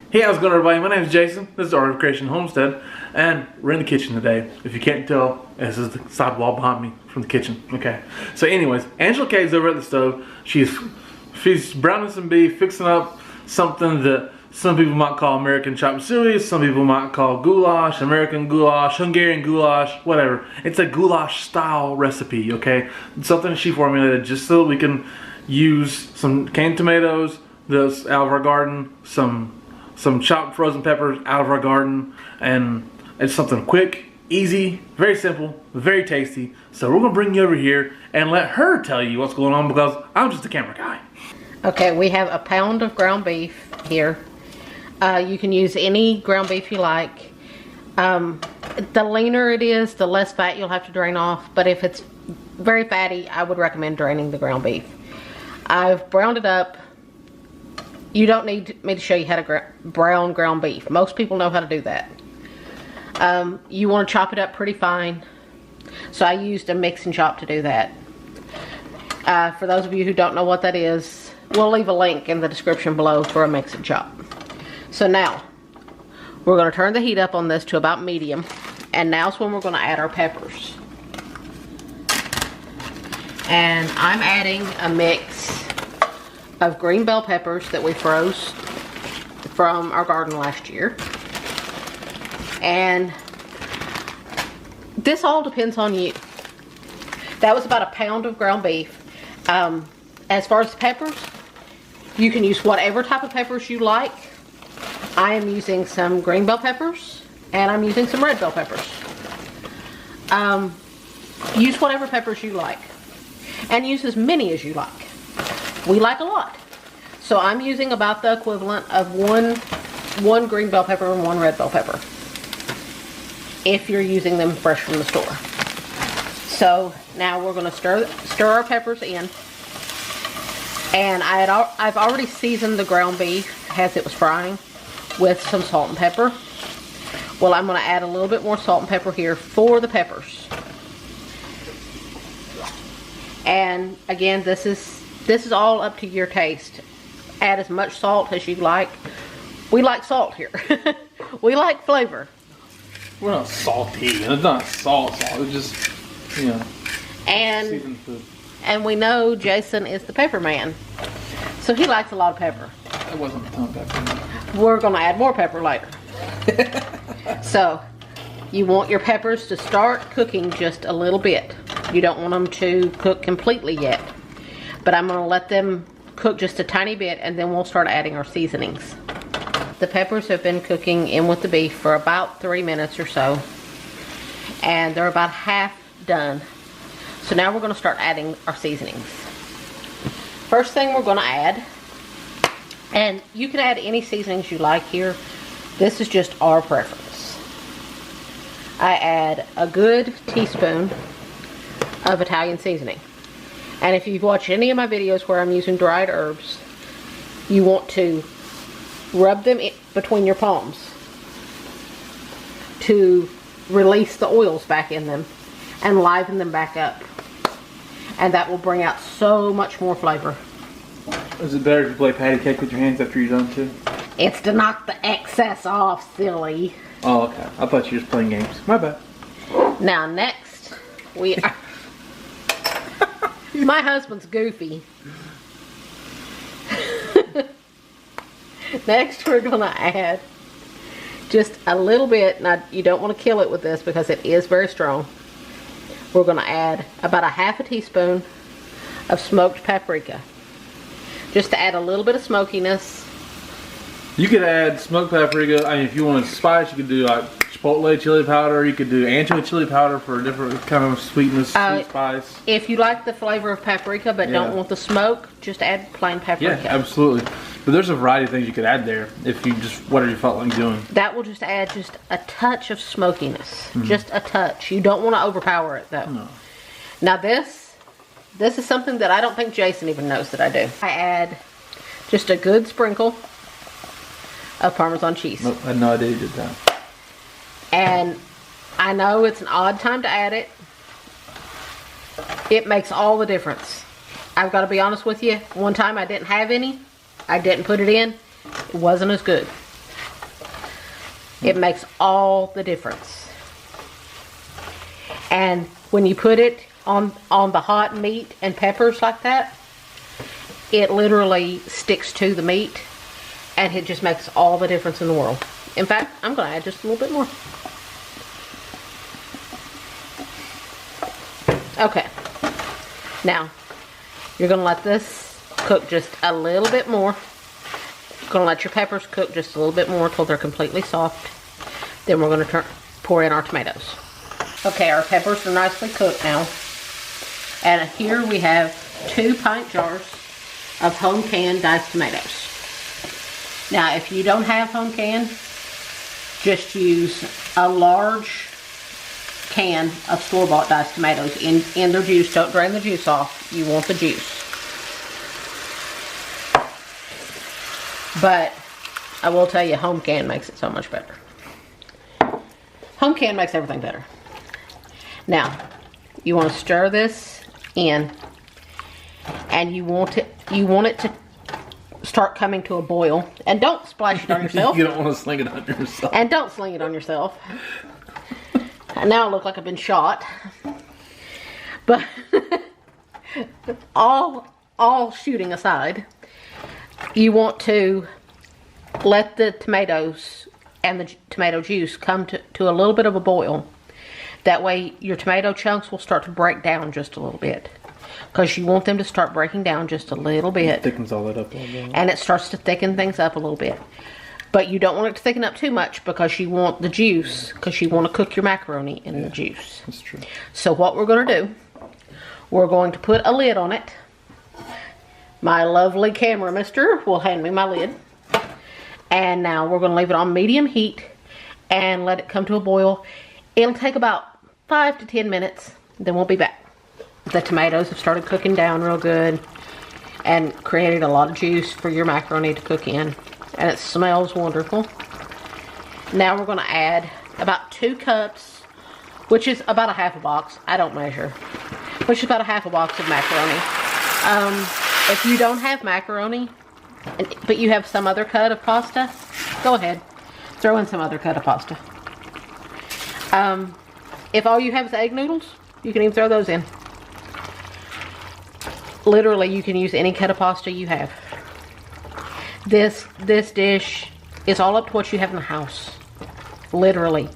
Hey, how's it going, everybody? My name is Jason. This is Art of Creation Homestead, and we're in the kitchen today. If you can't tell, this is the side wall behind me from the kitchen. Okay. So, anyways, Angela Kay's over at the stove. She's browning some beef, fixing up something that some people might call American chopped suey, some people might call goulash, American goulash, Hungarian goulash, whatever. It's a goulash style recipe. Okay, it's something she formulated just so we can use some canned tomatoes that's out of our garden, some chopped frozen peppers out of our garden, and it's something quick, easy, very simple, very tasty. So we're gonna bring you over here and let her tell you what's going on, because I'm just a camera guy. Okay, we have a pound of ground beef here. You can use any ground beef you like. The leaner it is, the less fat you'll have to drain off, but if it's very fatty, I would recommend draining the ground beef. I've browned it up. You don't need me to show you how to brown ground beef. Most people know how to do that. You want to chop it up pretty fine. So I used a mix and chop to do that. For those of you who don't know what that is, we'll leave a link in the description below for a mix and chop. So now, we're going to turn the heat up on this to about medium. And now's when we're going to add our peppers. And I'm adding a mix of green bell peppers that we froze from our garden last year. And this all depends on you. That was about a pound of ground beef. As far as the peppers, you can use whatever type of peppers you like. I am using some green bell peppers and I'm using some red bell peppers. Use whatever peppers you like and use as many as you like. We like a lot. So I'm using about the equivalent of one green bell pepper and one red bell pepper, if you're using them fresh from the store. So now we're going to stir our peppers in. And I've already seasoned the ground beef as it was frying with some salt and pepper. Well, I'm going to add a little bit more salt and pepper here for the peppers. And again, this is all up to your taste. Add as much salt as you like. We like salt here. We like flavor. We're not salty. It's not salt. It's just, you know, seasoned food. And we know Jason is the pepper man. So he likes a lot of pepper. It wasn't a ton of pepper. We're going to add more pepper later. So, you want your peppers to start cooking just a little bit. You don't want them to cook completely yet. But I'm going to let them cook just a tiny bit, and then we'll start adding our seasonings. The peppers have been cooking in with the beef for about 3 minutes or so. And they're about half done. So now we're going to start adding our seasonings. First thing we're going to add, and you can add any seasonings you like here. This is just our preference. I add a good teaspoon of Italian seasoning. And if you've watched any of my videos where I'm using dried herbs, you want to rub them between your palms to release the oils back in them and liven them back up. And that will bring out so much more flavor. Is it better to play patty cake with your hands after you're done too? It's to knock the excess off, silly. Oh, okay. I thought you were just playing games. My bad. Now next, we are... My husband's goofy. Next, we're going to add just a little bit. Now, you don't want to kill it with this because it is very strong. We're going to add about a half a teaspoon of smoked paprika. Just to add a little bit of smokiness. You could add smoked paprika. I mean, if you want to spice, you could do like chipotle chili powder. You could do anchovy chili powder for a different kind of sweetness, sweet spice. If you like the flavor of paprika but don't want the smoke, just add plain paprika. Yeah, absolutely. But there's a variety of things you could add there if you just, whatever you felt like doing. That will just add just a touch of smokiness. Just a touch. You don't want to overpower it though. No. Now this is something that I don't think Jason even knows that I do. I add just a good sprinkle of Parmesan cheese. Nope, I had no idea you did that. And I know it's an odd time to add it. It makes all the difference. I've got to be honest with you. One time I didn't have any. I didn't put it in. It wasn't as good. It makes all the difference. And when you put it on the hot meat and peppers like that, it literally sticks to the meat, and it just makes all the difference in the world. In fact, I'm going to add just a little bit more. Okay. Now, you're going to let this cook just a little bit more. You're going to let your peppers cook just a little bit more until they're completely soft. Then we're going to pour in our tomatoes. Okay, our peppers are nicely cooked now. And here we have 2 pint jars of home canned diced tomatoes. Now, if you don't have home canned, just use a large can of store-bought diced tomatoes in their juice. Don't drain the juice off. You want the juice. But I will tell you, home canned makes it so much better. Home canned makes everything better. Now, you want to stir this in, and you want it to start coming to a boil. And don't splash it on yourself. You don't want to sling it on yourself. And don't sling it on yourself. Now I look like I've been shot. But all shooting aside, you want to let the tomatoes and the tomato juice come to a little bit of a boil. That way your tomato chunks will start to break down just a little bit. Because you want them to start breaking down just a little bit. It thickens all that up a little bit. And it starts to thicken things up a little bit. But you don't want it to thicken up too much because you want the juice, because you want to cook your macaroni in the juice. That's true. So what we're going to do, we're going to put a lid on it. My lovely camera mister will hand me my lid. And now we're going to leave it on medium heat and let it come to a boil. It'll take about 5 to 10 minutes. Then we'll be back. The tomatoes have started cooking down real good and created a lot of juice for your macaroni to cook in. And it smells wonderful. Now we're going to add about 2 cups, which is about a half a box. I don't measure. Which is about a half a box of macaroni. If you don't have macaroni, but you have some other cut of pasta, go ahead. Throw in some other cut of pasta. If all you have is egg noodles, you can even throw those in. Literally, you can use any cut of pasta you have. This dish is all up to what you have in the house. Literally,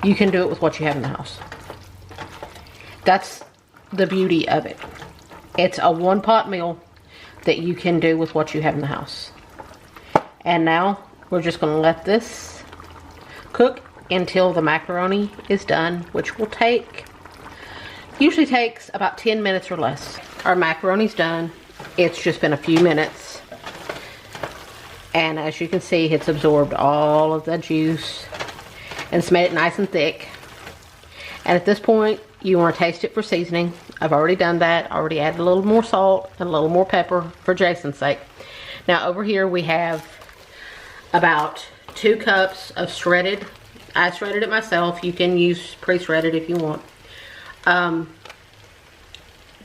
you can do it with what you have in the house. That's the beauty of it. It's a one-pot meal that you can do with what you have in the house. And now, we're just going to let this cook until the macaroni is done, which will usually takes about 10 minutes or less. Our macaroni's done. It's just been a few minutes. And as you can see, it's absorbed all of the juice. And it's made it nice and thick. And at this point, you want to taste it for seasoning. I've already done that. I already added a little more salt and a little more pepper for Jason's sake. Now over here we have about 2 cups of shredded. I shredded it myself. You can use pre-shredded if you want.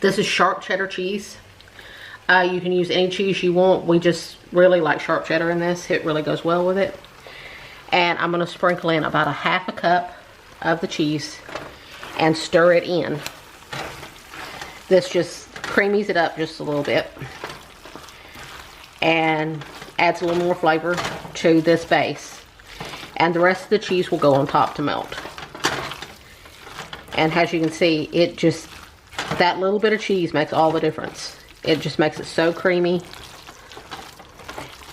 This is sharp cheddar cheese. You can use any cheese you want. We just really like sharp cheddar in this. It really goes well with it. And I'm going to sprinkle in about a half a cup of the cheese and stir it in. This just creamies it up just a little bit and adds a little more flavor to this base. And the rest of the cheese will go on top to melt. And as you can see, that little bit of cheese makes all the difference. It just makes it so creamy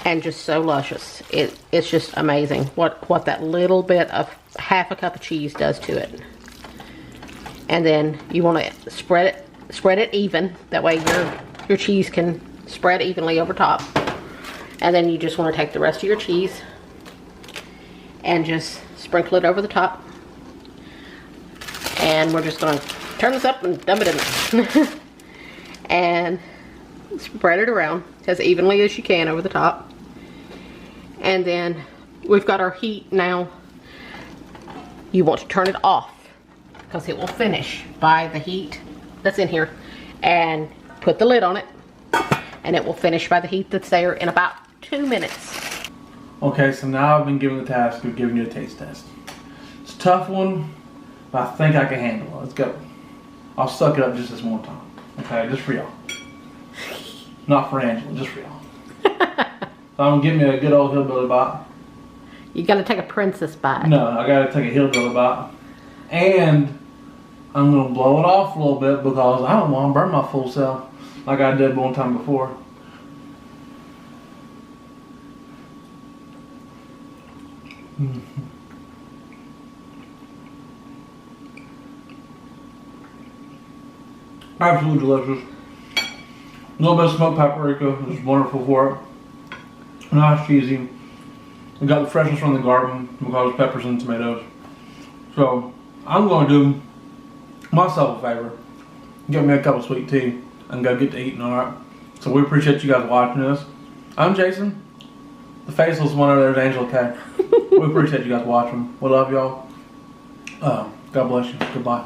and just so luscious. It's just amazing what that little bit of half a cup of cheese does to it. And then you want to spread it even. That way your cheese can spread evenly over top. And then you just want to take the rest of your cheese and just sprinkle it over the top. And we're just going to turn this up and dump it in there. And spread it around as evenly as you can over the top. And then we've got our heat now. You want to turn it off because it will finish by the heat that's in here. And put the lid on it and it will finish by the heat that's there in about 2 minutes. Okay, so now I've been given the task of giving you a taste test. It's a tough one, but I think I can handle it. Let's go. I'll suck it up just this one time. Okay, just for y'all. Not for Angela, just for y'all. So I'm gonna give me a good old hillbilly bite. You gotta take a princess bite. No, I gotta take a hillbilly bite. And I'm gonna blow it off a little bit because I don't want to burn my full self like I did one time before. Absolutely delicious. A little bit of smoked paprika is wonderful for it. Nice, cheesy. We got the freshness from the garden because of peppers and tomatoes. So I'm going to do myself a favor. Get me a cup of sweet tea and go get to eating, alright? So we appreciate you guys watching this. I'm Jason. The faceless one over there is Angela K. We appreciate you guys watching. We love y'all. God bless you. Goodbye.